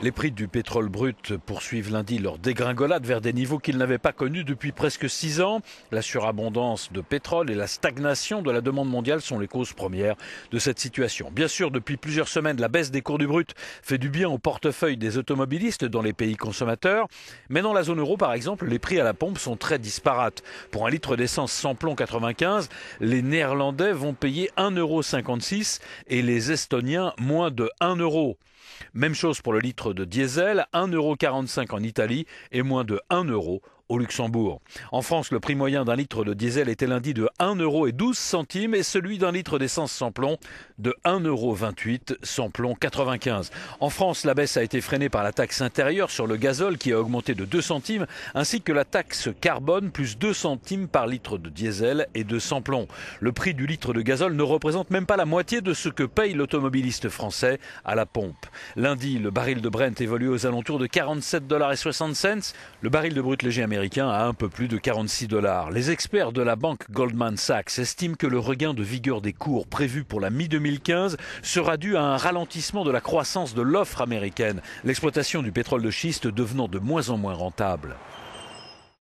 Les prix du pétrole brut poursuivent lundi leur dégringolade vers des niveaux qu'ils n'avaient pas connus depuis presque 6 ans. La surabondance de pétrole et la stagnation de la demande mondiale sont les causes premières de cette situation. Bien sûr, depuis plusieurs semaines, la baisse des cours du brut fait du bien au portefeuille des automobilistes dans les pays consommateurs. Mais dans la zone euro, par exemple, les prix à la pompe sont très disparates. Pour un litre d'essence sans plomb 95, les Néerlandais vont payer 1,56 € et les Estoniens moins de 1 €. Même chose pour le litre de diesel, 1,45 € en Italie et moins de 1 € au Luxembourg. En France, le prix moyen d'un litre de diesel était lundi de 1,12 € et celui d'un litre d'essence sans plomb de 1,28 € sans plomb 95. En France, la baisse a été freinée par la taxe intérieure sur le gazole qui a augmenté de 2 centimes ainsi que la taxe carbone plus 2 centimes par litre de diesel et de sans plomb. Le prix du litre de gazole ne représente même pas la moitié de ce que paye l'automobiliste français à la pompe. Lundi, le baril de Brent évolue aux alentours de 47,60 $. Le baril de brut léger américain à un peu plus de 46 $. Les experts de la banque Goldman Sachs estiment que le regain de vigueur des cours prévu pour la mi-2015 sera dû à un ralentissement de la croissance de l'offre américaine, l'exploitation du pétrole de schiste devenant de moins en moins rentable.